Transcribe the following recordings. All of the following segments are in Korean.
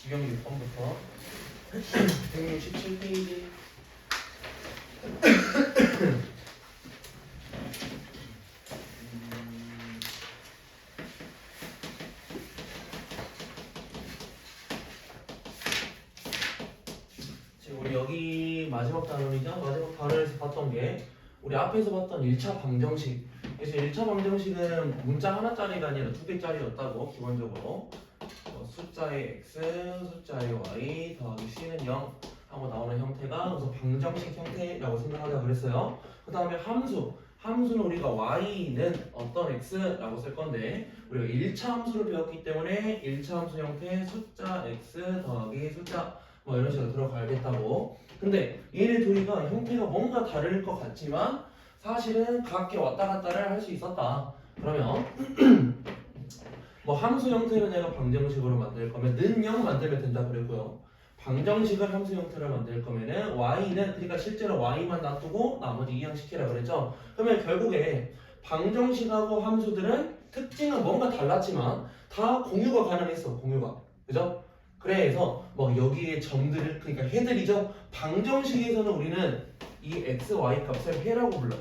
유형 6번부터 167페이지. 지금 우리 여기 마지막 단원이죠? 마지막 단원에서 봤던 게 우리 앞에서 봤던 1차 방정식. 그래서 1차 방정식은 문자 하나짜리가 아니라 두 개짜리였다고 기본적으로. 숫자의 x, 숫자의 y 더하기 c는 0 하고 나오는 형태가 그래서 방정식 형태라고 생각하자 그랬어요. 그 다음에 함수는 우리가 y는 어떤 x라고 쓸 건데 우리가 1차 함수를 배웠기 때문에 1차 함수 형태 숫자 x 더하기 숫자 뭐 이런 식으로 들어가야겠다고. 근데 얘네 둘이가 형태가 뭔가 다를 것 같지만 사실은 각기 왔다 갔다를 할 수 있었다. 그러면 뭐 함수 형태를 내가 방정식으로 만들 거면 는 0 만들면 된다 그랬고요. 방정식을 함수 형태로 만들 거면은 y는 그러니까 실제로 y만 놔두고 나머지 이항시키라 그랬죠. 그러면 결국에 방정식하고 함수들은 특징은 뭔가 달랐지만 다 공유가 가능했어. 공유가. 그죠? 그래서 뭐 여기에 점들을 그러니까 해들이죠. 방정식에서는 우리는 이 x, y 값을 해라고 불러.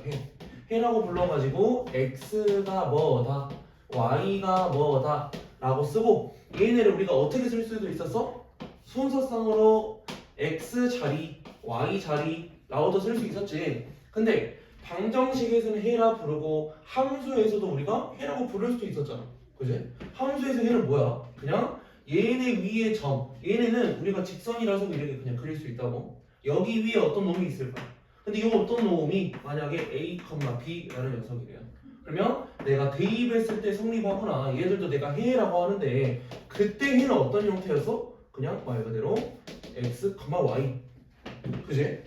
해라고 불러가지고 x가 뭐다 y가 뭐다 라고 쓰고 얘네를 우리가 어떻게 쓸 수도 있었어? 순서상으로 x 자리, y 자리라고도 쓸 수 있었지. 근데 방정식에서는 해라 부르고 함수에서도 우리가 해라고 부를 수도 있었잖아. 그지? 함수에서 해는 뭐야? 그냥 얘네 위에 점. 얘네는 우리가 직선이라서 이렇게 그냥 그릴 수 있다고. 여기 위에 어떤 놈이 있을까? 근데 이 어떤 놈이 만약에 a, b라는 녀석이래요. 그러면 내가 대입했을 때 성립하거나 얘들도 내가 해라고 하는데 그때 해는 어떤 형태였어? 그냥 말 그대로 x, y. 그지? 야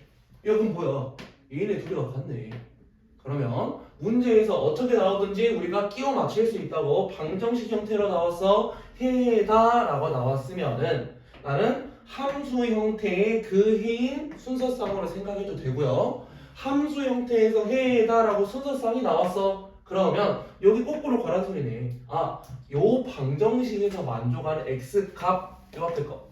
그럼 뭐야? 얘네 둘이가 같네. 그러면 문제에서 어떻게 나오든지 우리가 끼워 맞출 수 있다고 방정식 형태로 나와서 해다 라고 나왔으면은 나는 함수 형태의 그 해인 순서상으로 생각해도 되고요. 함수 형태에서 해다 라고 순서상이 나왔어. 그러면 여기 거꾸로 가란 소리네. 아, 요 방정식에서 만족하는 x 값, 요 앞에 거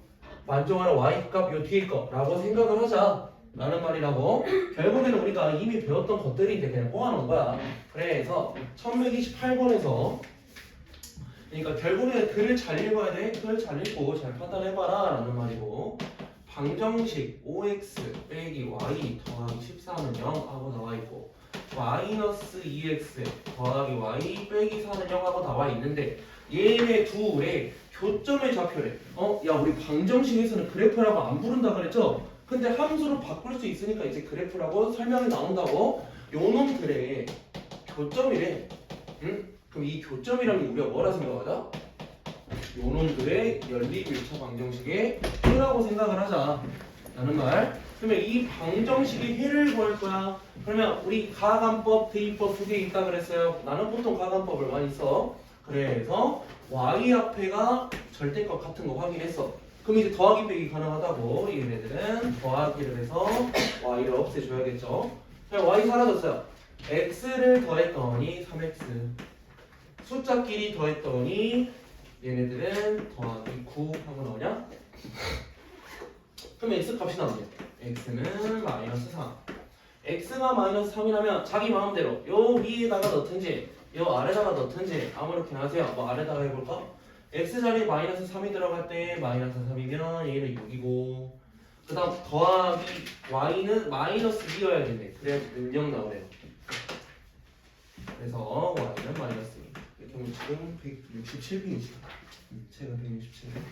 만족하는 y 값, 요 뒤에 거라고 생각을 하자 라는 말이라고. 결국에는 우리가 이미 배웠던 것들인데 그냥 꼬아놓은 거야. 그래서 1128번에서 그러니까 결국에는 글을 잘 읽어야 돼. 글 잘 읽고 잘 판단해봐라 라는 말이고, 방정식 5x 빼기 y 더하기 14는 0 하고 나와있고 마이너스 2x 더하기 y 빼기 4는 0 하고 나와있는데 얘네 둘의 교점의 좌표래. 야 우리 방정식에서는 그래프라고 안 부른다 그랬죠? 근데 함수로 바꿀 수 있으니까 이제 그래프라고 설명이 나온다고. 요놈들의 교점이래. 응? 그럼 이 교점이라는 게 우리가 뭐라 생각하자? 요놈들의 연립 1차 방정식의 해라고 생각을 하자 라는 말. 그러면 이 방정식의 해를 구할 거야. 그러면 우리 가감법, 대입법 두 개 있다 그랬어요. 나는 보통 가감법을 많이 써. 그래서 y 앞에가 절대값 같은 거 확인했어. 그럼 이제 더하기 빼기 가능하다고. 얘네들은 더하기를 해서 y를 없애줘야겠죠. 자, y 사라졌어요. x를 더했더니 3x, 숫자끼리 더했더니 얘네들은 더하기 9 하고 나오냐? 그럼 x 값이 나오네. x는 마이너스 3. x가 마이너스 3이라면 자기 마음대로 요 위에다가 넣든지 요 아래다가 넣든지 아무렇게나 하세요. 뭐 아래다가 해볼까? x 자리에 마이너스 3이 들어갈 때 마이너스 3이면 얘는 6이고 그 다음 더하기 y는 마이너스 2여야겠네. 그래야 능력 나오네요. 그래서 y는 마이너스 2. 이렇게 하면 지금 167페이지. 제가 167페이지.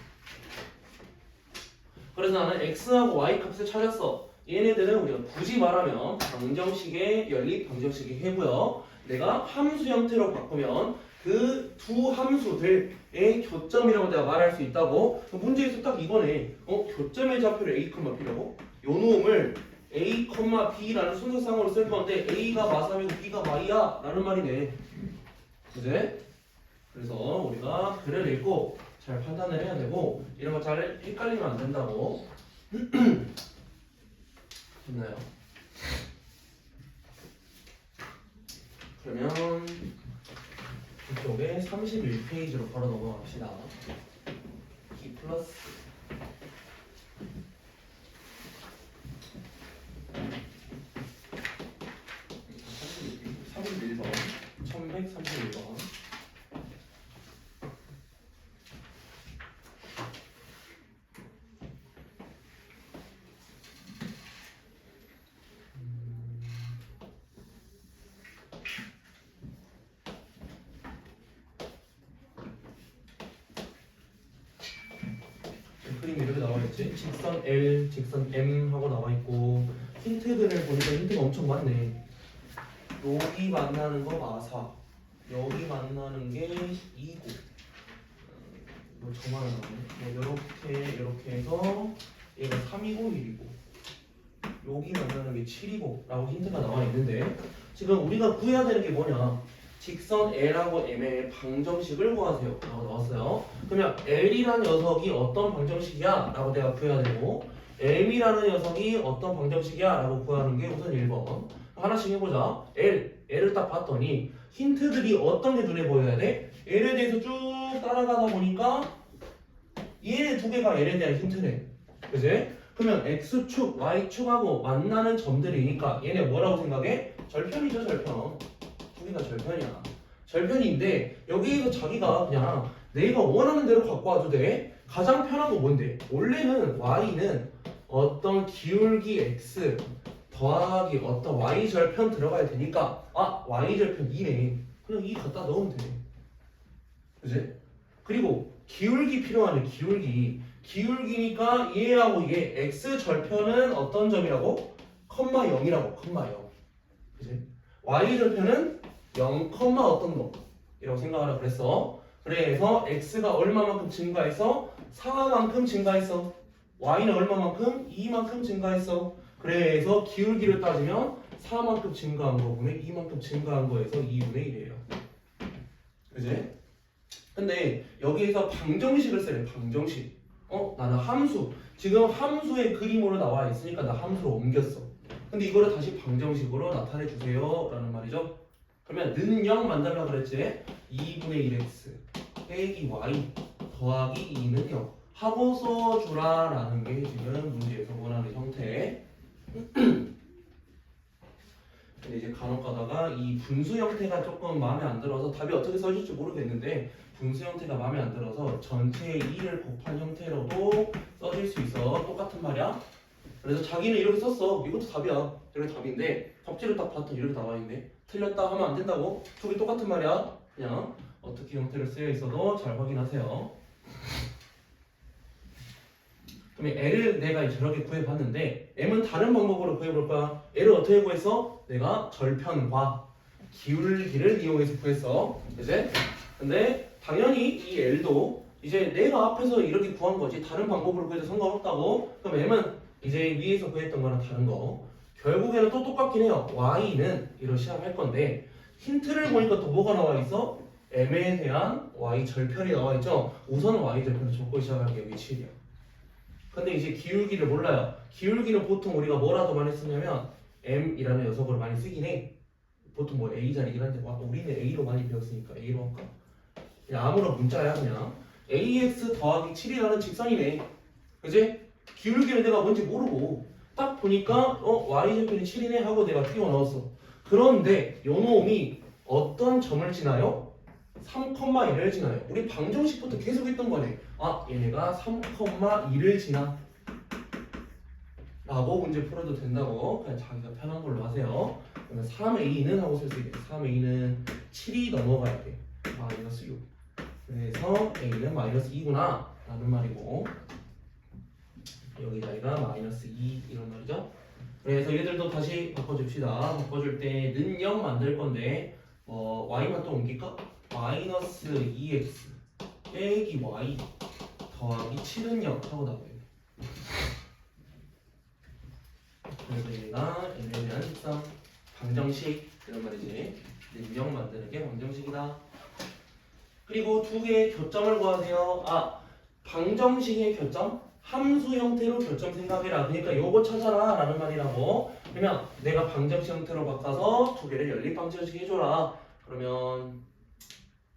그래서 나는 x하고 y 값을 찾았어. 얘네들은 우리가 굳이 말하면 방정식의 연립 방정식의 해고요. 내가 함수 형태로 바꾸면 그 두 함수들의 교점이라고 내가 말할 수 있다고. 문제에서 딱 이거네. 교점의 좌표를 a, b라고? 요 놈을 a, b라는 순서상으로 쓸 건데 a가 마3이고 b가 마이야 라는 말이네. 그제? 그래서 우리가 글을 읽고 잘 판단을 해야 되고 이런 거 잘 헷갈리면 안 된다고. 됐나요? 그러면 이쪽에 31페이지로 바로 넘어갑시다. 2 플러스 331번. 그림이 이렇게 나와있지? 직선 L, 직선 M 하고 나와있고 힌트들을 보니까 힌트가 엄청 많네. 여기 만나는 거 마사, 여기 만나는 게 2고, 뭐 저만 나오네. 뭐 이렇게 해서 얘가 3이고 1이고, 여기 만나는 게 7이고 라고 힌트가 나와 있는데 지금 우리가 구해야 되는 게 뭐냐? 직선 L하고 M의 방정식을 구하세요 라고 나왔어요. 그러면 L이라는 녀석이 어떤 방정식이야? 라고 내가 구해야 되고 M이라는 녀석이 어떤 방정식이야? 라고 구하는 게 우선 1번. 하나씩 해보자. L을 딱 봤더니 힌트들이 어떤 게 눈에 보여야 돼? L에 대해서 쭉 따라가다 보니까 얘네 두 개가 L에 대한 힌트네. 그지? 그러면 X축, Y축하고 만나는 점들이니까 얘네 뭐라고 생각해? 절편이죠, 절편. 두 개가 절편이야. 절편인데 여기에서 자기가 그냥 내가 원하는 대로 갖고 와도 돼. 가장 편한 거 뭔데? 원래는 Y는 어떤 기울기 X 더하기 어떤 Y절편 들어가야 되니까 Y절편 2네. 그냥 2 갖다 넣으면 돼. 그지? 그리고 기울기 필요하네. 기울기니까 얘하고 이게 X절편은 어떤 점이라고? 0이라고. 0. 그지? Y절편은 0, 어떤 거? 이라고 생각하라 그랬어. 그래서 X가 얼마만큼 증가했어? 4만큼 증가했어. Y는 얼마만큼? 2만큼 증가했어. 그래서 기울기를 따지면 4만큼 증가한 거분의 2만큼 증가한 거에서 2분의 1이에요. 그지? 근데 여기에서 방정식을 써야 돼. 방정식. 나는 함수. 지금 함수의 그림으로 나와 있으니까 나 함수로 옮겼어. 근데 이거를 다시 방정식으로 나타내 주세요 라는 말이죠. 그러면 는 0 만들려고 그랬지? 2분의 1x 빼기 y 더하기 2는 0 하고 써주라 라는 게 지금 문제에서 원하는 형태. 근데 이제 간혹 가다가 이 분수 형태가 조금 마음에 안 들어서 답이 어떻게 써질지 모르겠는데 분수 형태가 마음에 안 들어서 전체 2를 곱한 형태로도 써질 수 있어. 똑같은 말이야. 그래서 자기는 이렇게 썼어. 이것도 답이야. 이렇게 답인데 답지를 딱 봤더니 이렇게 나와있네. 틀렸다 하면 안 된다고. 두 개 똑같은 말이야. 그냥 어떻게 형태를 쓰여 있어도 잘 확인하세요. 그러면 L을 내가 저렇게 구해봤는데 M은 다른 방법으로 구해볼 거야. L을 어떻게 구했어? 내가 절편과 기울기를 이용해서 구했어. 그치? 근데 당연히 이 L도 이제 내가 앞에서 이렇게 구한 거지 다른 방법으로 구해도 상관없다고. 그럼 M은 이제 위에서 구했던 거랑 다른 거. 결국에는 또 똑같긴 해요. Y는 이런 시합할 건데 힌트를 보니까 또 뭐가 나와 있어? M에 대한 Y 절편이 나와 있죠. 우선은 Y 절편을 적고 시작할게요. 여기 7이야. 근데 이제 기울기를 몰라요. 기울기는 보통 우리가 뭐라도 많이 쓰냐면 M이라는 녀석으로 많이 쓰긴 해. 보통 뭐 A 자리긴 한데 우리는 A로 많이 배웠으니까 A로 할까? 그냥 아무런 문자야 그냥. AX 더하기 7이라는 직선이네. 그지? 기울기는 내가 뭔지 모르고 딱 보니까 Y절편이 7이네 하고 내가 끼워 넣었어. 그런데 요 놈이 어떤 점을 지나요? 3,1을 지나요. 우리 방정식부터 계속 했던 거네. 얘네가 3,2를 지나 라고 문제 풀어도 된다고. 그냥 자기가 편한 걸로 하세요. 그러면 3a는 하고 쓸 수 있겠다. 3a는 7이 넘어가야 돼. 마이너스 6. 그래서 a는 마이너스 2구나 라는 말이고 여기다가 마이너스 2 이런 말이죠. 그래서 얘들도 다시 바꿔줍시다. 바꿔줄 때 는 0 만들 건데 y만 또 옮길까? 마이너스 2x 빼기 y 더하기 7은 0 하고 나와요. 그래서 얘가 n에 대한 식성 방정식 이런 말이지. 는 0 만드는 게 방정식이다. 그리고 두 개의 교점을 구하세요. 방정식의 교점? 함수 형태로 교점 생각해라. 그러니까 요거 찾아라 라는 말이라고. 그러면 내가 방정식 형태로 바꿔서 두 개를 연립 방정식 해줘라. 그러면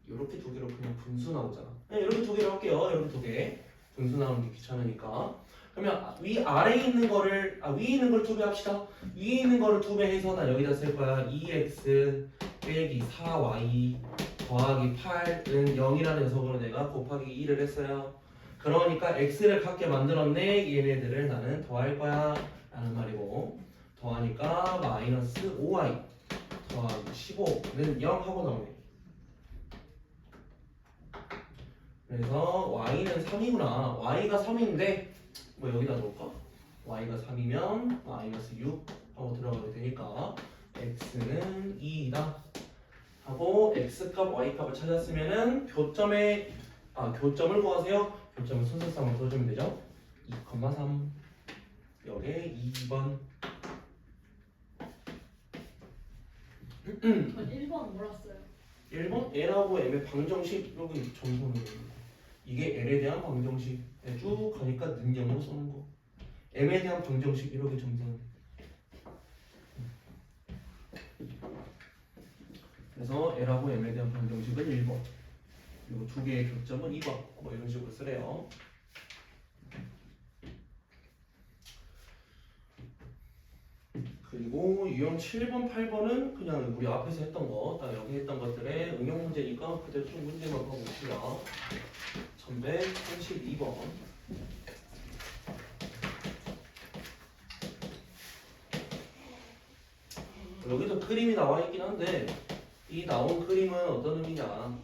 이렇게 두 개로 그냥 분수 나오잖아. 이렇게 두 개로 할게요. 이렇게 두 개. 분수 나오는 게 귀찮으니까. 그러면 위 아래에 있는 거를 위에 있는 걸 2배 합시다. 위에 있는 거를 2배 해서 나 여기다 쓸 거야. 2x 빼기 4y 더하기 8은 0이라는 녀석으로 내가 곱하기 2를 했어요. 그러니까 x를 갖게 만들었네. 얘네들을 나는 더할 거야 라는 말이고, 더하니까 마이너스 5y 더하기 15는 0 하고 나오네. 그래서 y는 3이구나. y가 3인데 뭐 여기다 놓을까? y가 3이면 마이너스 6 하고 들어가게 되니까 x는 2이다 하고, x값 y값을 찾았으면은 교점을 구하세요. 교점을 순서상으로 써주면 되죠. 2,3 여기에 2번. 전 1번 몰랐어요. 1번 L하고 M의 방정식. 여기 점수는 이게 L에 대한 방정식. 쭉 가니까 능력으로 쓰는 거. M에 대한 방정식 이렇게 점수는. 그래서 L하고 M에 대한 방정식은 1번, 그리고 두 개의 교점은 2번. 뭐 이런 식으로 쓰래요. 그리고 유형 7번, 8번은 그냥 우리 앞에서 했던 거, 딱 여기 했던 것들의 응용 문제니까 그대로 좀 문제만 봐봅시다. 1132번. 여기도 그림이 나와 있긴 한데, 이 나온 그림은 어떤 의미냐.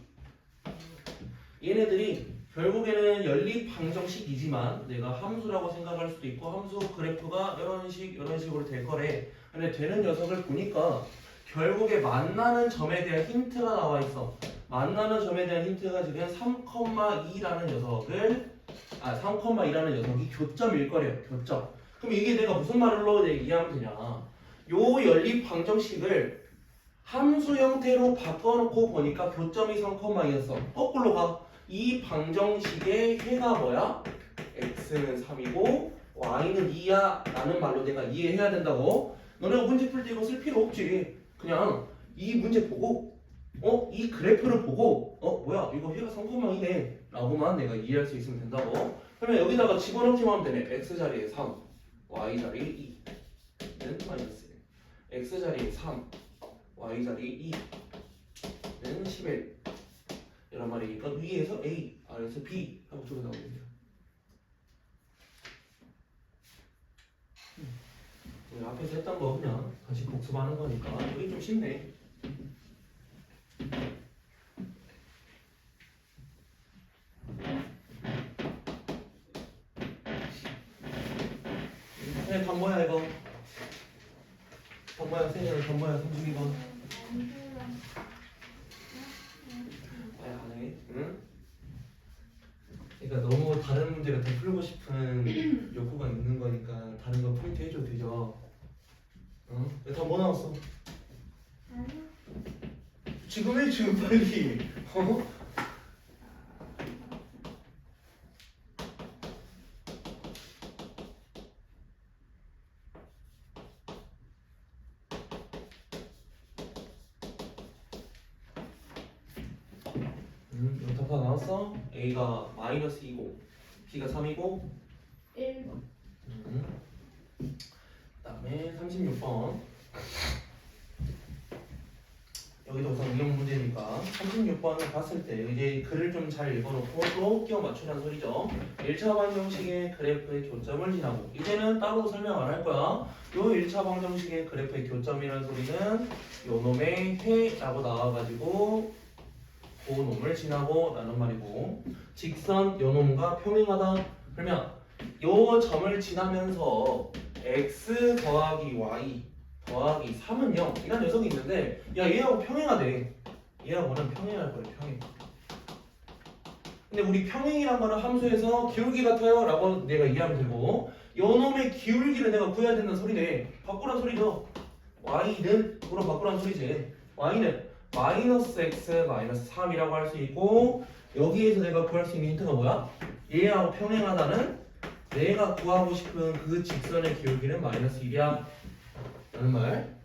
얘네들이 결국에는 연립 방정식이지만 내가 함수라고 생각할 수도 있고, 함수 그래프가 이런 식으로 될 거래. 근데 되는 녀석을 보니까 결국에 만나는 점에 대한 힌트가 나와 있어. 만나는 점에 대한 힌트가 지금 3,2라는 녀석을 3,2라는 녀석이 교점일 거래요. 교점. 그럼 이게 내가 무슨 말로 이해하면 되냐? 요 연립 방정식을 함수 형태로 바꿔놓고 보니까 교점이 3,2였어. 거꾸로 가. 이 방정식의 해가 뭐야? x는 3이고 y는 2야 라는 말로 내가 이해해야 된다고. 너네가 문제 풀 때 이거 쓸 필요 없지. 그냥 이 문제 보고 이 그래프를 보고 뭐야 이거 해가 3,2네 라고만 내가 이해할 수 있으면 된다고. 그러면 여기다가 집어넣기만 하면 되네. x 자리에 3, y 자리에 2는 마이너스 1, x 자리에 3, y 자리에 2는 11 이런 말이니까 위에서 A, 아래에서 B 하고 적어 나오면 돼요. 우리 앞에서 했던 거 그냥 다시 복습하는 거니까 여기 좀 쉽네. 네, 답 뭐야 이거? 답 뭐야? 생일 답 뭐야? 32번. 응? 그러니까 너무 다른 문제를 더 풀고 싶은 욕구가 있는 거니까 다른 거 포인트 해줘도 되죠. 응? 다뭐 나왔어? 지금 해 지금 빨리. 여기 답 다 나왔어? A가 마이너스 2고 B가 3이고 1번. 그 다음에 36번. 여기도 우선 응용 문제니까 36번을 봤을 때 이제 글을 좀 잘 읽어놓고 또 끼워 맞추라는 소리죠. 1차 방정식의 그래프의 교점을 지나고, 이제는 따로 설명 안 할 거야. 요 1차 방정식의 그래프의 교점이라는 소리는 요 놈의 해라고 나와가지고 그 놈을 지나고 라는 말이고, 직선 요 놈과 평행하다. 그러면 요 점을 지나면서 x 더하기 y 더하기 3은 0 이런 녀석이 있는데, 야 얘하고 평행하대. 얘하고는 평행할 거래. 평행. 근데 우리 평행이란 거는 함수에서 기울기 같아요 라고 내가 이해하면 되고, 요 놈의 기울기를 내가 구해야 된다는 소리네. 바꾸란 소리죠. y는 그럼 바꾸란 소리지. y는 마이너스 x 마이너스 3이라고 할 수 있고, 여기에서 내가 구할 수 있는 힌트가 뭐야? 얘하고 평행하다는 내가 구하고 싶은 그 직선의 기울기는 마이너스 1이야 라는 말.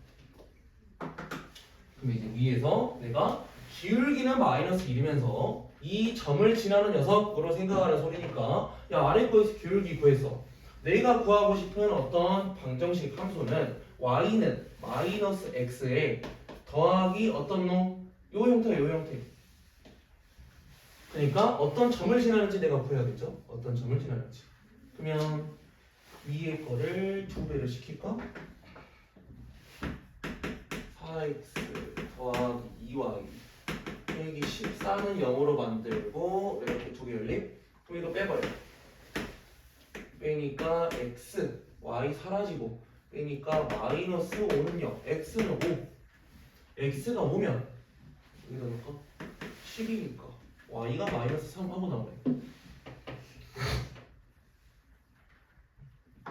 그럼 이제 위에서 내가 기울기는 마이너스 1이면서 이 점을 지나는 녀석으로 생각하는 소리니까, 야 아래 거에서 기울기 구했어. 내가 구하고 싶은 어떤 방정식 함수는 y는 마이너스 x에 더하기 어떤 놈? 요 형태, 요 형태. 그러니까 어떤 점을 지나는지 내가 구해야겠죠? 어떤 점을 지나는지. 그러면 위에 거를 2배를 시킬까? 4x 더하기 2y 빼기 14는 0으로 만들고 이렇게 두 개 열림. 그럼 이거 빼버려. 빼니까 x, y 사라지고 빼니까 마이너스 5는 0, x는 5. x가 5면 여기다 넣을까? 10이니까 y가 마이너스 3 하고 나오네.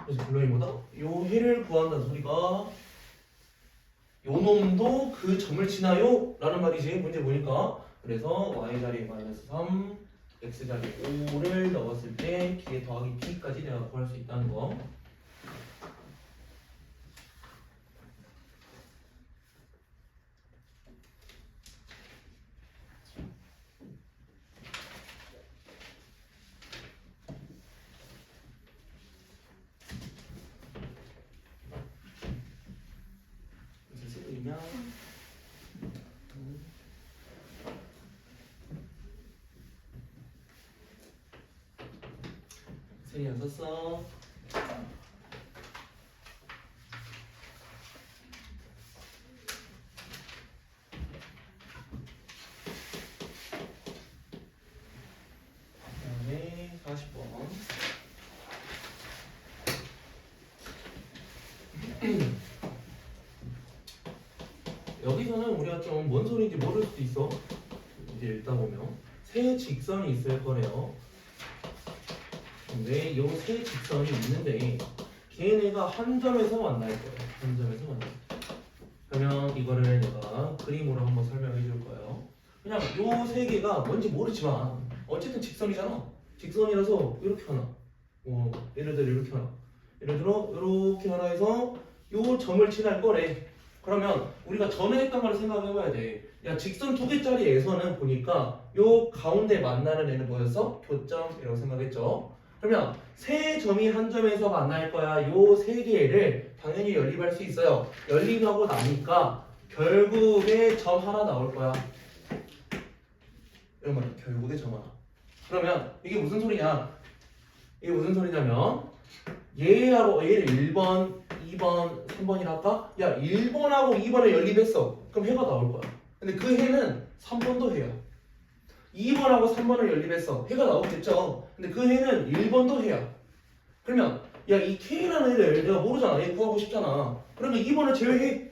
그래서 결론이 뭐다? 요 해를 구한다는 소리가 요 놈도 그 점을 지나요? 라는 말이지. 문제 보니까. 그래서 y 자리에 마이너스 3, x 자리에 5를 넣었을 때 뒤에 더하기 b까지 내가 구할 수 있다는 거. 무슨 쓰고 있냐? 세이 안 썼어. 그다음에 40번. 여기서는 우리가 좀 뭔 소리인지 모를 수도 있어. 이제 읽다 보면 세 직선이 있을 거래요. 근데 이 세 직선이 있는데 걔네가 한 점에서 만날 거예요. 한 점에서 만날 거예요. 그러면 이거를 내가 그림으로 한번 설명해 줄 거예요. 그냥 요 세 개가 뭔지 모르지만 어쨌든 직선이잖아. 직선이라서 이렇게 하나. 예를 들어 이렇게 하나. 예를 들어 이렇게 하나 해서 요 점을 지날 거래. 그러면 우리가 전에 했던 걸 생각해봐야 돼. 야, 직선 두 개짜리에서는 보니까 요 가운데 만나는 애는 뭐였어? 교점이라고 생각했죠. 그러면 세 점이 한 점에서 만날 거야. 요 세 개를 당연히 연립할 수 있어요. 연립하고 나니까 결국에 점 하나 나올 거야. 이런 말이야. 결국에 점 하나. 그러면 이게 무슨 소리냐? 이게 무슨 소리냐면 얘하고 얘를 1번, 2번, 3번이라 할까? 야, 1번하고 2번을 연립했어. 그럼 해가 나올 거야. 근데 그 해는 3번도 해야. 2번하고 3번을 연립했어. 해가 나오겠죠. 근데 그 해는 1번도 해야. 그러면 야, 이 K라는 애를 내가 모르잖아. 얘 구하고 싶잖아. 그러면 2번을 제외해.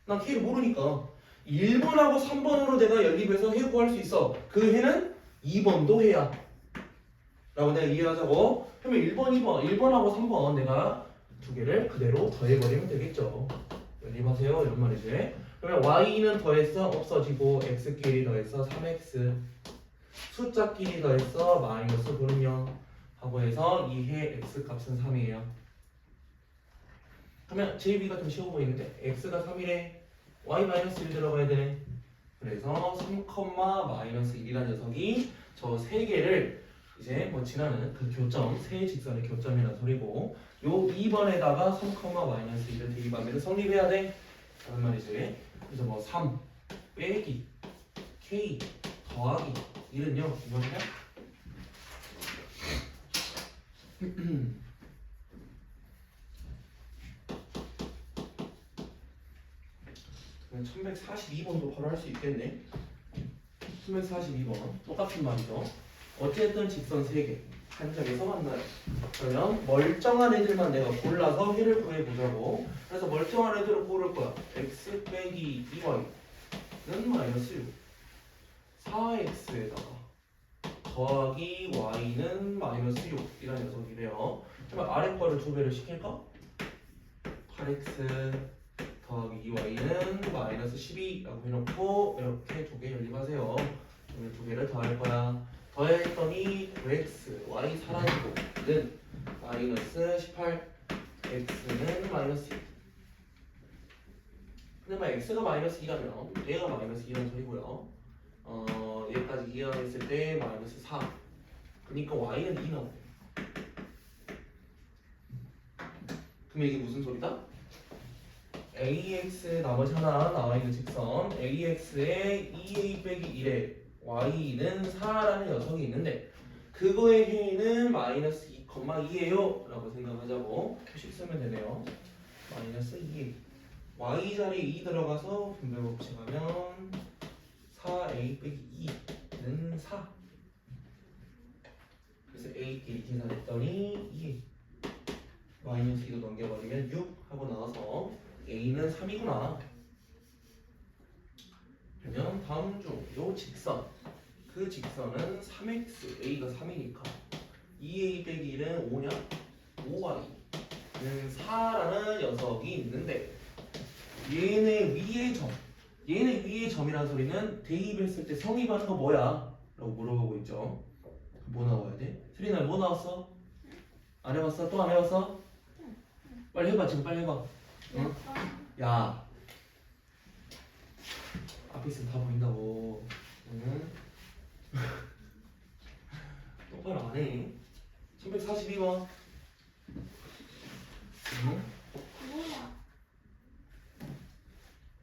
난 K를 모르니까. 1번하고 3번으로 내가 연립해서 해 구할 수 있어. 그 해는 2번도 해야. 라고 내가 이해하자고. 그러면 1번, 2번, 1번하고 3번 내가 두 개를 그대로 더해버리면 되겠죠. 연립하세요. 이런 말이지. 그러면 y는 더해서 없어지고 x끼리 더해서 3x 숫자끼리 더해서 마이너스 9는 0 하고 해서 2해 x 값은 3이에요. 그러면 JB가 좀 쉬워 보이는데 x가 3이래. y 마이너스 1 들어가야 되네. 그래서 3, 마이너스 1이라는 녀석이 저 세 개를 이제 뭐 지나는 그 교점, 세 직선의 교점이라는 소리고 요 2번에다가 3, 마이너스 1을 대입하면 성립해야 돼. 라는 말이지. 그래서 뭐 3 빼기 k 더하기 1은요. 이거냐? 그럼 1142번도 바로 할 수 있겠네. 1142번 똑같은 말이죠. 어쨌든 직선 3개 한 점에서 만나요. 그러면 멀쩡한 애들만 내가 골라서 해를 구해보자고. 그래서 멀쩡한 애들을 고를 거야. x 빼기 2y는 마이너스 6 4x에다가 더하기 y는 마이너스 6 이라는 녀석이래요. 그러면 아래 거를 2배를 시킬까? 8x 더하기 2y는 마이너스 12라고 해놓고 이렇게 두 개 연립하세요. 그러면 두 개를 더할 거야. 더했더니 9x, y 사라지고 는 마이너스 18, x는 마이너스 2. 근데 막 x가 마이너스 2라면 얘가 마이너스 2라는 소리고요. 얘까지 이해했을 때 마이너스 4. 그러니까 y는 2 나오네. 그럼 이게 무슨 소리다? AX 나머지 하나 나와있는 직선 AX에 2A 빼기 1에 Y는 4라는 녀석이 있는데 그거의 해는 마이너스 2,2예요 라고 생각하자고 표식 쓰면 되네요. 마이너스 2 Y 자리에 2 들어가서 분배 법칙하면 4A 빼기 2는 4 그래서 A끼리 계산했더니 2 마이너스 2도 넘겨버리면 6 하고 나와서 A는 3이구나. 그러면 다음 중 요 직선 그 직선은 3x A가 3이니까 2A 빼기 1은 5냐? 5Y는 4라는 녀석이 있는데 얘네 위의 점이라는 소리는 대입했을 때 성립하는 거 뭐야? 라고 물어보고 있죠. 뭐 나와야 돼? 세린아 뭐 나왔어? 안 해봤어? 또 안 해봤어? 빨리 해봐 지금 빨리 해봐. 응? 야 앞에 있으면 다 보인다고. 응? 똑바로 안 해. 1142번. 응? 뭐야?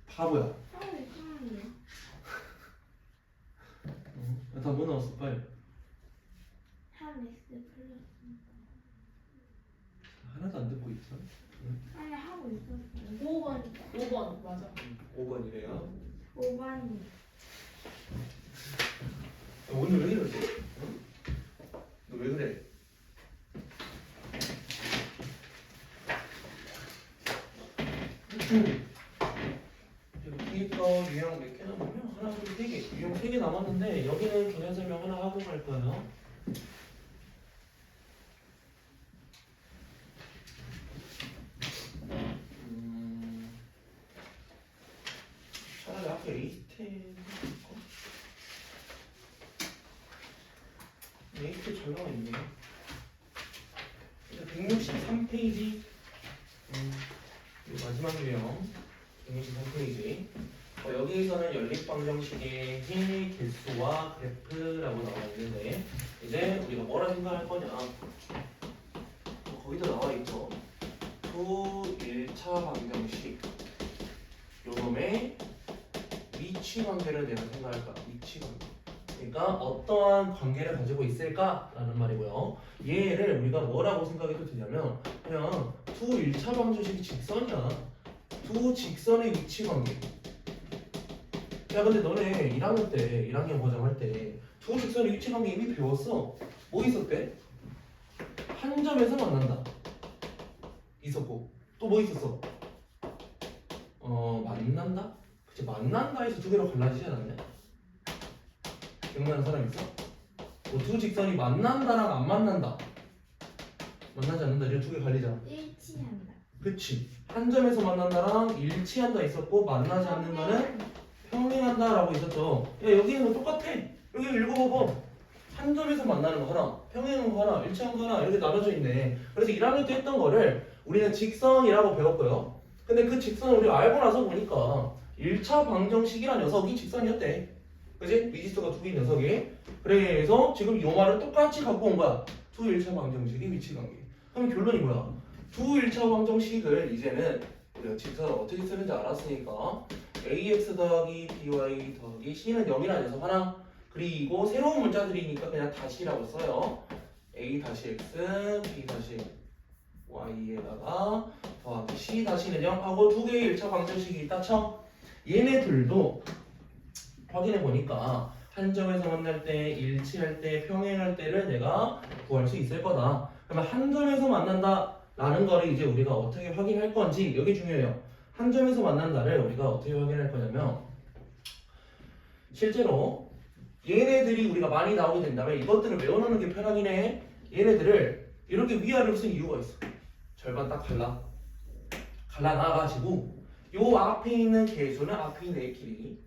바보야. 하루 이상한데? 응? 다뭐 나왔어 빨리. 3x 플러스 하나도 안 듣고 있어. 아니 하고 있었어. 5번 맞아. 5번이래요. 5번이 오늘 왜 이러지? 응? 너 왜 그래? 뒤에 거 유형 몇 개 남았냐? 하나, 둘, 세 개. 유형 3개 남았는데 여기는 개념 설명 하나 하고 갈 거예요. 차라리 앞에 에이스텐 에이스텐 잘 나와 있네. 163페이지. 마지막 유형 163페이지. 여기에서는 연립방정식의 해 개수와 그래프라고 나와 있는데 이제 우리가 뭐라 생각할 거냐? 거기도 나와 있죠. 두 1차 방정식 요놈의 위치 관계를 내가 생각할까? 위치 관계. 그러니까 어떠한 관계를 가지고 있을까라는 말이고요. 얘를 우리가 뭐라고 생각해도 되냐면 그냥 두 1차 방정식이 직선이야. 두 직선의 위치 관계. 야 근데 너네 1학년 때 1학년 고정할 때 두 직선의 위치 관계 이미 배웠어. 뭐 있었대? 한 점에서 만난다 있었고 또 뭐 있었어? 만난다? 그치 만난다에서 두 개로 갈라지지 않았냐? 기억나는 사람 있어? 뭐 두 직선이 만난다랑 안 만난다 만나지 않는다 이런 두 개 갈리잖아. 일치한다. 그치 한 점에서 만난다랑 일치한다 있었고 만나지 않는다는 평행한다라고 있었죠. 야 여기는 똑같아. 여기 읽어봐봐. 한 점에서 만나는 거 하나, 평행한 거 하나, 일치한 거 하나 이렇게 나눠져 있네. 그래서 1학년 때 했던 거를 우리는 직선이라고 배웠고요. 근데 그 직선을 우리가 알고 나서 보니까 1차 방정식이란 녀석이 직선이었대. 그지? 미지수가 두 개인 녀석이. 그래서 지금 이 말을 똑같이 갖고 온 거야. 두 1차 방정식의 위치관계. 그럼 결론이 뭐야? 두 1차 방정식을 이제는 우리가 직선을 어떻게 쓰는지 알았으니까 ax 더하기 by 더하기 c는 0이라는 녀석 하나 그리고 새로운 문자들이니까 그냥 다시라고 써요. a 다시 x b 다시 y에다가 더하기 c 다시는 0 하고 두 개의 1차 방정식이 있다 쳐. 얘네들도 확인해 보니까 한 점에서 만날 때, 일치할 때, 평행할 때를 내가 구할 수 있을 거다. 그러면 한 점에서 만난다 라는 거를 이제 우리가 어떻게 확인할 건지 여기 중요해요. 한 점에서 만난다를 우리가 어떻게 확인할 거냐면 실제로 얘네들이 우리가 많이 나오게 된다면 이것들을 외워놓는 게 편하긴 해. 얘네들을 이렇게 위아래로 쓴 이유가 있어. 절반 딱 갈라놔가지고 요 앞에 있는 개수는 앞에 있는 애끼리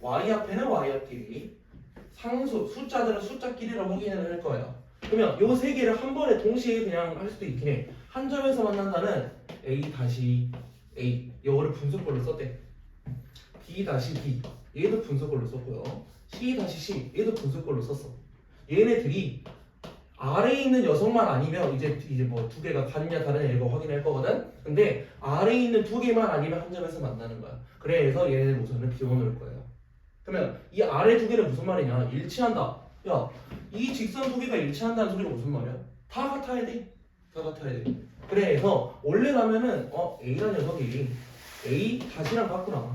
y 앞에는 y 앞끼리 상수 숫자들은 숫자끼리라고 확인을 할 거예요. 그러면 요 세 개를 한 번에 동시에 그냥 할 수도 있긴 해. 한 점에서 만난다는 a 다시 a 요거를 분수꼴로 썼대. b 다시 b 얘도 분수꼴로 썼고요. c 다시 c 얘도 분수꼴로 썼어. 얘네들이 아래에 있는 녀석만 아니면 이제 뭐 두 개가 같냐 다르냐 이거 확인할 거거든. 근데 아래에 있는 두 개만 아니면 한 점에서 만나는 거야. 그래서 얘네들 우선은 비워놓을 거예요. 그러면 이 아래 두 개는 무슨 말이냐? 일치한다. 야, 이 직선 두 개가 일치한다는 소리가 무슨 말이야? 다 같아야 돼. 다 같아야 돼. 그래서 원래라면은 A라는 녀석이 A 다시랑 같고 나와.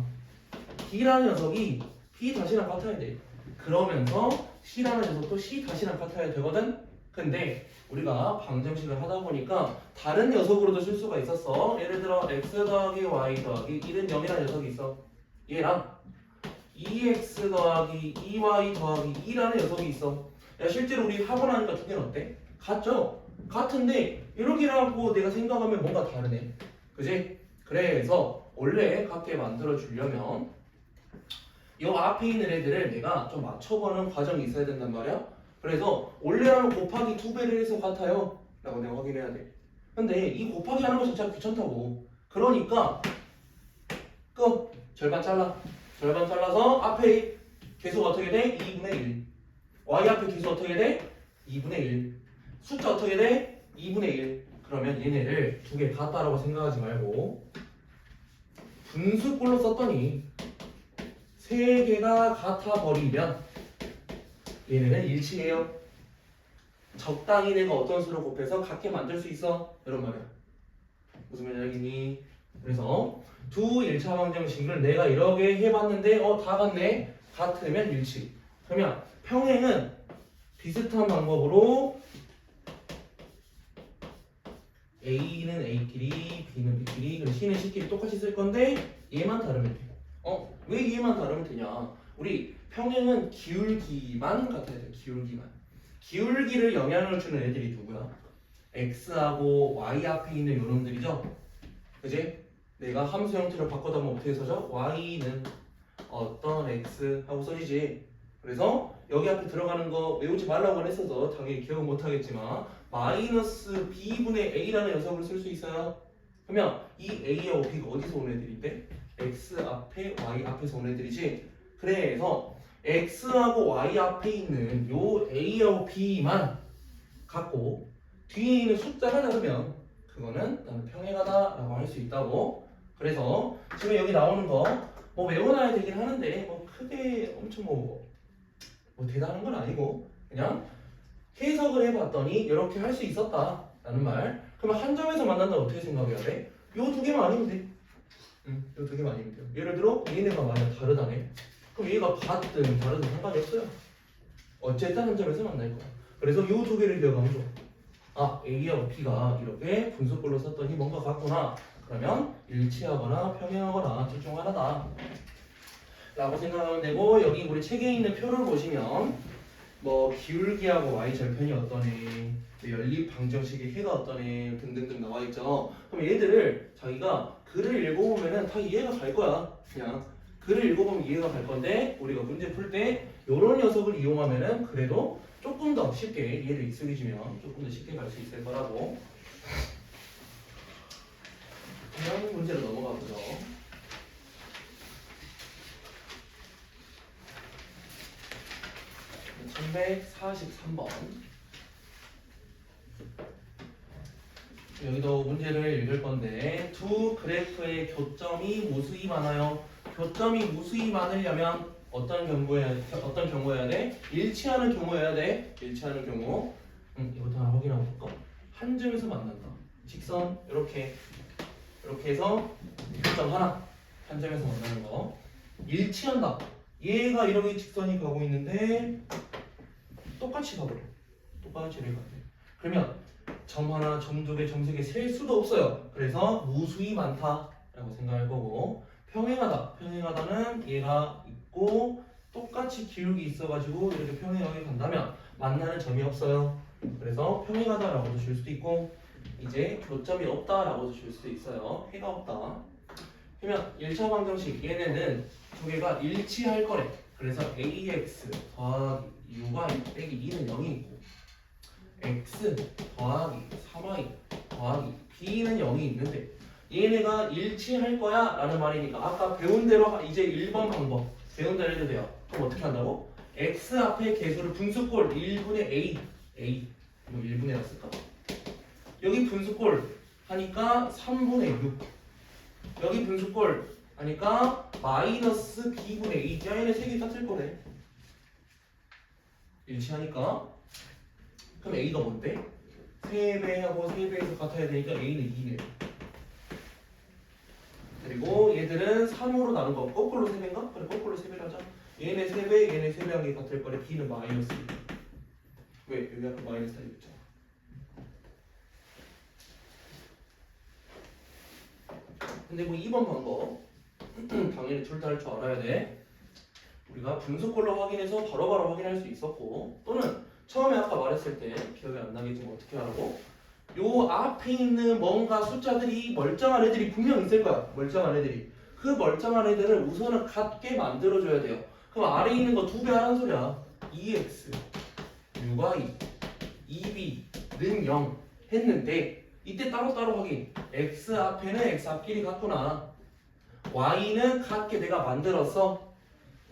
B라는 녀석이 B 다시랑 같아야 돼. 그러면서 C라는 녀석도 C 다시랑 같아야 되거든. 근데 우리가 방정식을 하다 보니까 다른 녀석으로도 쓸 수가 있었어. 예를 들어 x 더하기 y 더하기 1은 0이라는 녀석이 있어. 얘랑 2x 더하기 2y 더하기 2라는 녀석이 있어. 야, 실제로 우리 하고 나니까 두 개는 어때? 같죠? 같은데 이렇게 해갖고 내가 생각하면 뭔가 다르네. 그지? 그래서 원래 같게 만들어 주려면 이 앞에 있는 애들을 내가 좀 맞춰보는 과정이 있어야 된단 말이야. 그래서 원래라면 곱하기 2배를 해서 같아요 라고 내가 확인해야 돼. 근데 이 곱하기 하는 거 자체가 귀찮다고. 그러니까 끝! 절반 잘라. 절반 잘라서 앞에 계속 어떻게 돼? 2분의 1. y 앞에 계속 어떻게 돼? 2분의 1. 숫자 어떻게 돼? 2분의 1. 그러면 얘네를 두 개 같다라고 생각하지 말고 분수꼴로 썼더니 세 개가 같아 버리면 얘네는 일치해요. 적당히 내가 어떤 수를 곱해서 같게 만들 수 있어. 이런 말이야. 무슨 말이니? 그래서 두 1차 방정식을 내가 이렇게 해봤는데 다 같네. 같으면 일치. 그러면 평행은 비슷한 방법으로 A는 A끼리, B는 B끼리, 그리고 C는 C끼리 똑같이 쓸 건데 얘만 다르면 돼. 왜 얘만 다르면 되냐? 우리 평행은 기울기만 같아야 돼. 기울기만. 기울기를 영향을 주는 애들이 누구야? X하고 Y 앞에 있는 요놈들이죠? 그지? 내가 함수 형태를 바꿔다 보면 어떻게 써져? Y는 어떤 X 하고 써지지. 그래서 여기 앞에 들어가는 거 외우지 말라고 했어서 당연히 기억은 못하겠지만 마이너스 B분의 A라는 녀석을 쓸 수 있어요. 그러면 이 A하고 B가 어디서 온 애들인데? X 앞에 Y 앞에서 온 애들이지. 그래서 X하고 Y 앞에 있는 요 A하고 B만 갖고 뒤에 있는 숫자가 다르면 그거는 나는 평행하다 라고 할 수 있다고. 그래서 지금 여기 나오는 거 뭐 외워놔야 되긴 하는데 뭐 크게 엄청 뭐 대단한 건 아니고 그냥 해석을 해봤더니 이렇게 할 수 있었다 라는 말. 그러면 한 점에서 만난다 어떻게 생각해야 돼? 요 두 개만 아니면 돼. 요 두 개만 아니면 돼요. 예를 들어 얘네가 만약 다르다네. 그럼 얘가 같든 다르든 상관이 없어요. 어쨌든 한 점에서 만날 거야. 그래서 요 두 개를 기억하면 좋아. A하고 B가 이렇게 분수꼴로 썼더니 뭔가 같구나. 그러면 일치하거나 평행하거나 둘 중 하나다 라고 생각하면 되고, 여기 우리 책에 있는 표를 보시면 뭐 기울기하고 y절편이 어떠네, 연립 방정식의 해가 어떠네 등등등 나와 있죠. 그럼 얘들을 자기가 글을 읽어보면은 다 이해가 갈 거야. 그냥 글을 읽어보면 이해가 갈 건데 우리가 문제 풀 때 이런 녀석을 이용하면은 그래도 조금 더 쉽게 얘를 익숙해지면 조금 더 쉽게 갈 수 있을 거라고. 그냥 문제로 넘어가 보죠. 1143번. 여기도 문제를 읽을 건데, 두 그래프의 교점이 무수히 많아요. 교점이 무수히 많으려면 어떤 경우여야 돼? 일치하는 경우여야 돼. 일치하는 경우. 이것도 하나 확인하고 볼까? 한 점에서 만난다. 직선 이렇게 해서 교점 하나, 한 점에서 만나는 거. 일치한다. 얘가 이렇게 직선이 가고 있는데 똑같이 가버려. 똑같이 이렇게 가버려. 그러면 점 하나, 점 두 개, 점 세 개 셀 수도 없어요. 그래서 무수히 많다라고 생각할 거고, 평행하다. 평행하다는 얘가 있고 똑같이 기울기 있어가지고 이렇게 평행하게 간다면 만나는 점이 없어요. 그래서 평행하다라고도 줄 수도 있고, 이제 교점이 없다라고도 줄 수도 있어요. 해가 없다. 그러면 1차 방정식 얘네는 두 개가 일치할 거래. 그래서 ax 더하기 uy 빼기 2는 0이 있고, x 더하기 3y 더하기 b는 0이 있는데 얘네가 일치할 거야 라는 말이니까 아까 배운 대로 이제 1번 방법 배운 대로 해도 돼요. 그럼 어떻게 한다고? x 앞에 개수를 분수꼴 1분의 a 뭐 1분의 1 쓸까? 여기 분수꼴 하니까 3분의 6. 여기 분수꼴 하니까 마이너스 b분의 2. 야, 얘네 색이 같을 거네. 일치하니까. 그럼 a가 뭔데? 3배하고 3배에서 같아야 되니까 a는 2네요. 그리고 얘들은 3으로 나눈 거 거꾸로 3배인가? 그래, 거꾸로 3배를 하자. 얘네 3배, 얘네 3배한 게 같을 거래. b는 마이너스 2. 왜? 여기 아까 마이너스 달려 있잖아. 근데 뭐 2번 방법 당연히 둘 다 할 줄 알아야 돼. 우리가 분수꼴로 확인해서 바로바로 확인할 수 있었고, 또는 처음에 아까 말했을 때 기억이 안 나겠지만 어떻게 하라고? 요 앞에 있는 뭔가 숫자들이 멀쩡한 애들이 분명 있을 거야. 멀쩡한 애들이. 그 멀쩡한 애들을 우선은 같게 만들어줘야 돼요. 그럼 아래 있는 거 2배 하라는 소리야. 2x, 6y, 2b는 0 했는데 이때 따로따로 확인. x 앞에는 x 앞끼리 같구나. y는 같게 내가 만들어서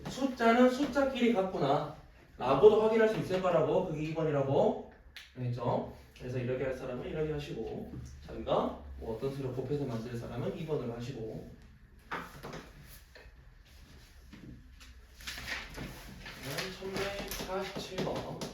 숫자는 숫자끼리 같구나 라고도 확인할 수 있을 거라고. 그게 2번이라고. 알겠죠? 그래서 이렇게 할 사람은 이렇게 하시고, 자기가 뭐 어떤 수를 곱해서 만들 사람은 2번을 하시고. 1147번.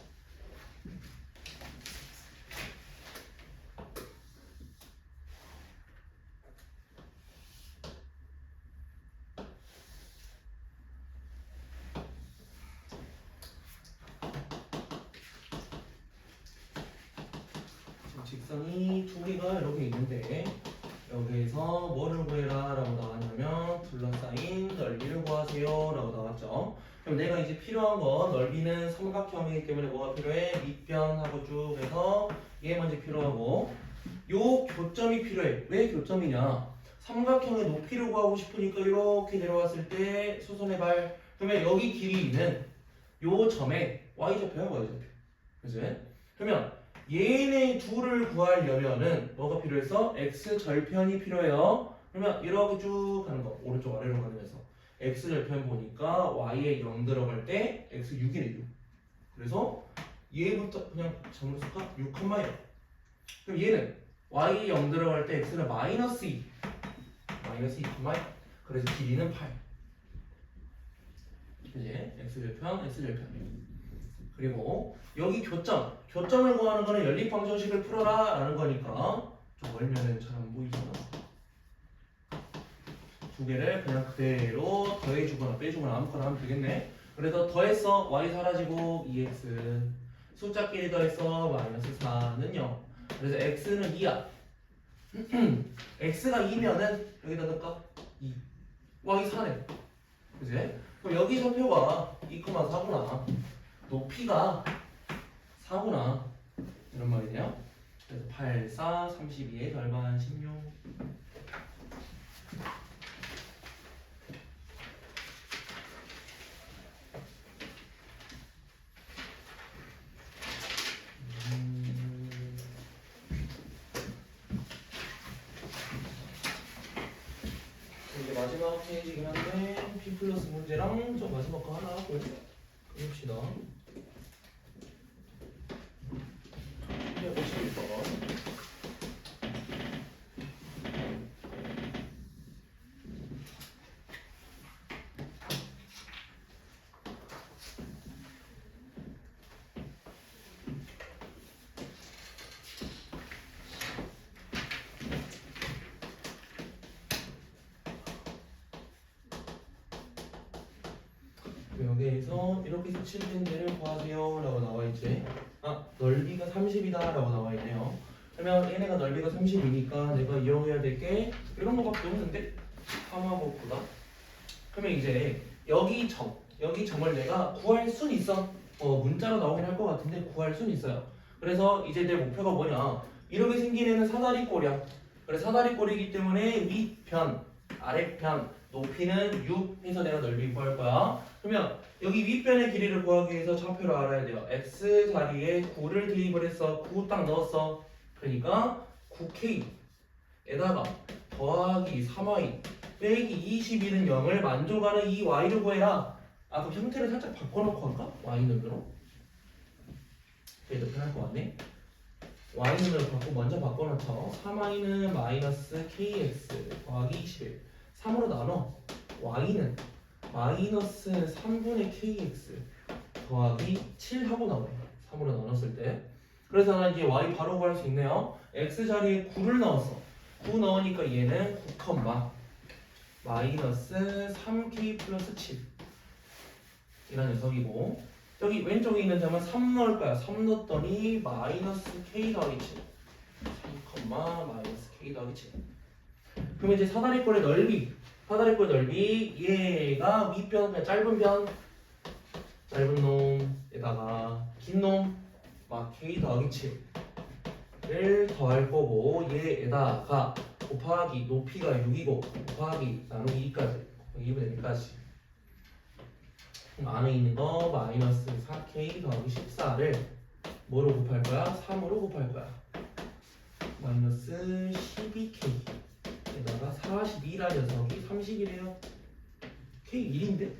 직선이 두 개가 이렇게 있는데 여기에서 뭐를 구해라 라고 나왔냐면 둘러싸인 넓이를 구하세요 라고 나왔죠. 그럼 내가 이제 필요한 건 넓이는 삼각형이기 때문에 뭐가 필요해? 밑변하고 쭉 해서 얘 먼저 필요하고, 요 교점이 필요해. 왜 교점이냐? 삼각형의 높이를 구하고 싶으니까 이렇게 내려왔을 때 수선해발. 그러면 여기 길이는 요 점에 y좌표야 y좌표. 그치? 그러면 얘네 둘을 구하려면은 뭐가 필요해서 x절편이 필요해요. 그러면 이렇게 쭉 가는 거, 오른쪽 아래로 가면서 x절편 보니까 y에 0 들어갈 때 x 6이네 6. 그래서 얘부터 그냥 점으로 쓸까? 6, 0. 그럼 얘는 y에 0 들어갈 때 x는 마이너스 2. 마이너스 2, 그래서 길이는 8. 이제 x절편, x절편. 그리고 여기 교점을 구하는 거는 연립방정식을 풀어라 라는 거니까 좀 멀면은 잘 안 보이잖아. 두 개를 그냥 그대로 더해주거나 빼주거나 아무거나 하면 되겠네. 그래서 더했어 y 사라지고 2x, 숫자끼리 더했어 마이너스 4는 0. 그래서 x는 2야. x가 2면은 여기다 넣을까? 2. y 4네. 그치? 그럼 여기 좌표가 2,4구나. 높이가 4구나. 이런 말이네요. 그래서 8, 4, 32의 절반 16. 이제 마지막 페이지긴 한데 P 플러스 문제랑 저 마지막 거 하나 하고 해봅시다. 151번. 여기에서 이렇게 수침된 데를 구하세요 라고 나와있지. 넓이가 30이다 라고 나와있네요. 그러면 얘네가 넓이가 30이니까 내가 이용해야 될 게 이런 거밖에 없는데 까먹었구나. 그러면 이제 여기 점을 내가 구할 순 있어. 문자로 나오긴 할 것 같은데 구할 순 있어요. 그래서 이제 내 목표가 뭐냐, 이렇게 생긴 애는 사다리꼴이야. 그래, 사다리꼴이기 때문에 윗편, 아랫편 높이는 6 해서 내가 넓이 구할 거야. 그러면 여기 윗변의 길이를 구하기 위해서 좌표를 알아야 돼요. x 자리에 9를 대입을 했어. 9 딱 넣었어. 그러니까 9k에다가 더하기 3y 빼기 22는 0을 만족하는 이 y를 구해라. 그럼 형태를 살짝 바꿔놓고 할까? y는으로? 그래도 편할 것 같네. y는을 먼저 바꿔놓죠. 3y는 마이너스 kx 더하기 21 3으로 나눠 y는 마이너스 3분의 kx 더하기 7 하고 나와요. 3으로 나눴을 때. 그래서 나 이제 y 바로 구할 수 있네요. x 자리에 9를 넣었어. 9 넣으니까 얘는 9, 마이너스 3k 플러스 7 이런 녀석이고, 여기 왼쪽에 있는 점은 3 넣을 거야. 3 넣었더니 마이너스 k 더하기 7 3, 마이너스 k 더하기 7. 그럼 이제 사다리꼴의 넓이 얘가 윗변 그냥 짧은 놈에다가 긴 놈 k 더하기 7을 더할 거고, 얘에다가 곱하기 높이가 6이고 곱하기 나누기 2까지 2분의 1까지. 그럼 안에 있는 거 마이너스 4k 더하기 14를 뭐로 곱할 거야? 3으로 곱할 거야. 마이너스 12k 에다가 42라 녀석이 30이래요. k 1인데?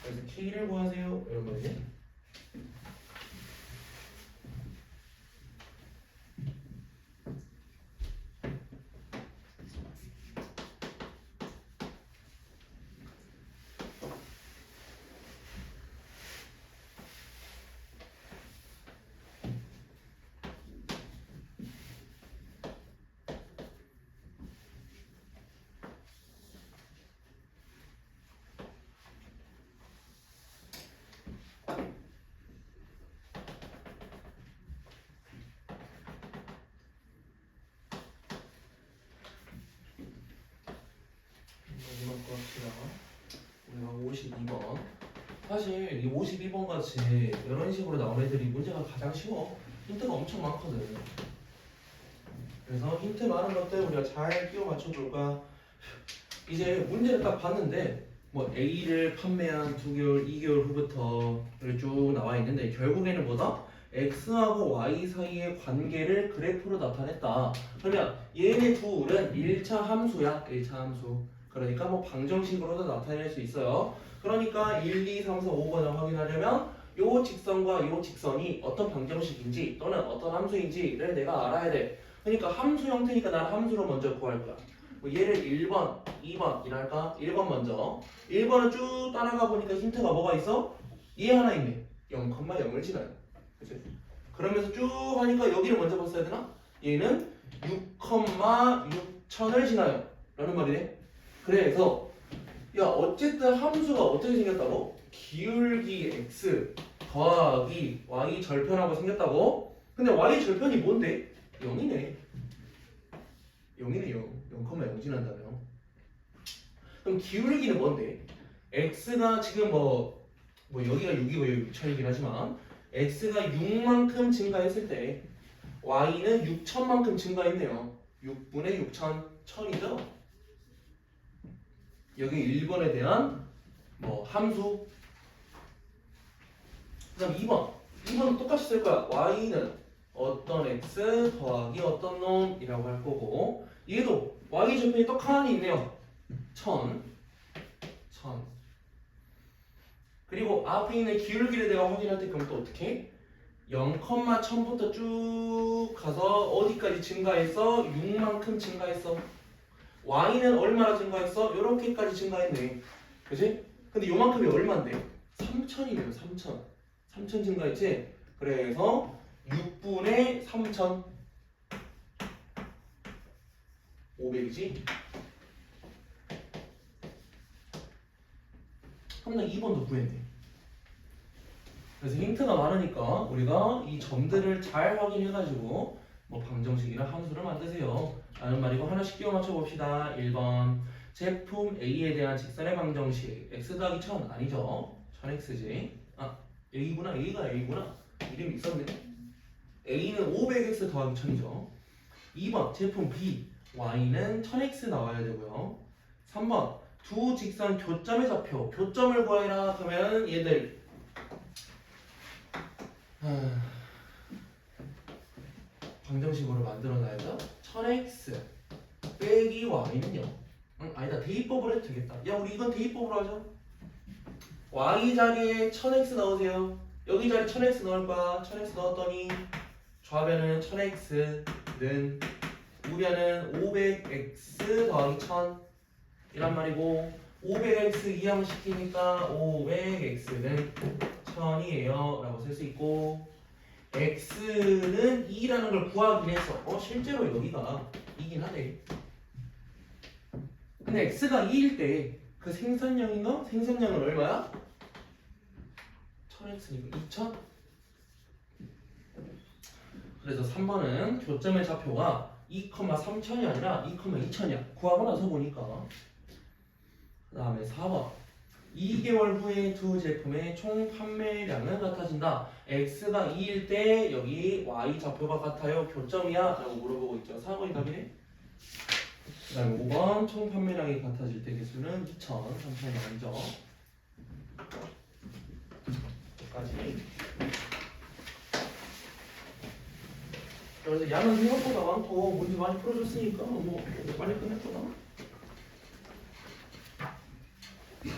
그래서 k를 구하세요 이런 거지. 마지막 거 합시다. 우리가 52번. 사실 이 52번 같이 이런 식으로 나온 애들이 문제가 가장 쉬워. 힌트가 엄청 많거든. 그래서 힌트 많은 것들 우리가 잘 끼워 맞춰줄 거야. 이제 문제를 딱 봤는데 뭐 A를 판매한 2개월, 2개월 후부터 이렇게 쭉 나와 있는데, 결국에는 뭐다? X하고 Y 사이의 관계를 그래프로 나타냈다. 그러면 얘네 둘은 1차 함수야. 1차 함수. 그러니까 뭐 방정식으로도 나타낼 수 있어요. 그러니까 1, 2, 3, 4, 5번을 확인하려면 요 직선과 요 직선이 어떤 방정식인지 또는 어떤 함수인지를 내가 알아야 돼. 그러니까 함수 형태니까 난 함수로 먼저 구할 거야. 뭐 얘를 1번, 2번 이랄까? 1번 먼저. 1번을 쭉 따라가 보니까 힌트가 뭐가 있어? 얘 하나 있네. 0,0을 지나요. 그치? 그러면서 쭉 하니까 여기를 먼저 봤어야 되나? 얘는 6,6천을 지나요. 라는 말이네. 그래서 야 어쨌든 함수가 어떻게 생겼다고? 기울기 x 더하기 y 절편하고 생겼다고? 근데 y 절편이 뭔데? 0이네. 0이네 0 지난다며. 그럼 기울기는 뭔데? x가 지금 뭐 여기가 6이고 여기 6천이긴 하지만 x가 6만큼 증가했을 때 y는 6천만큼 증가했네요. 6분의 6천 1000이죠? 여기 1번에 대한 뭐 함수. 그 다음 2번은 똑같이 쓸 거야. y는 어떤 x 더하기 어떤 놈이라고 할 거고, 얘도 y 절편이 딱 하나 있네요. 1000. 그리고 앞에 있는 기울기를 내가 확인할 때 그럼 또 어떻게? 0,1000부터 쭉 가서 어디까지 증가했어? 6만큼 증가했어. y는 얼마나 증가했어? 요렇게까지 증가했네. 그지? 근데 요만큼이 얼만데? 3000이네요. 3000 증가했지? 그래서 6분의 3000 500이지? 그럼 나 2번도 구했네. 그래서 힌트가 많으니까 우리가 이 점들을 잘 확인해가지고 뭐 방정식이나 함수를 만드세요 라는 말이고, 하나씩 끼워 맞춰 봅시다. 1번 제품 A에 대한 직선의 방정식 x 더하기 1000 아니죠? 1000x지. 아 A구나. A가 A구나. 이름이 있었네. A는 500x 더하기 1000이죠. 2번 제품 B Y는 1000x 나와야 되고요. 3번 두 직선 교점의 좌표 교점을 구하라 하면 얘들 방정식으로 만들어놔야죠. 1000x 빼기 y는요. 아니다. 대입법으로 해도 되겠다. 야 우리 이건 대입법으로 하자. y 자리에 1000x 넣으세요. 여기 자리 1000x 넣을 거야. 1000x 넣었더니 좌변은 1000x는 우변은 500x 더하기 1000 이란 말이고 500x 이항시키니까 500x는 1000이에요 라고 쓸 수 있고 x는 2라는 걸 구하긴 했어. 실제로 여기가 2긴 하네. 근데 x가 2일 때 그 생산량인가? 생산량은 얼마야? 1000x니까 2000? 그래서 3번은 교점의 좌표가 2,3000이 아니라 2,2000이야. 구하고 나서 보니까. 그 다음에 4번 2개월 후에 두 제품의 총 판매량은 같아진다. x가 2일 때 여기 y 좌표가 같아요. 교점이야? 라고 물어보고 있죠. 4번이 답이네. 그 다음에 5번 총 판매량이 같아질 때 개수는 2000 3,000이 나오죠. 여기까지. 그래서 양은 생각보다 많고 문제 많이 풀어줬으니까 뭐 빨리 끝낼 거다.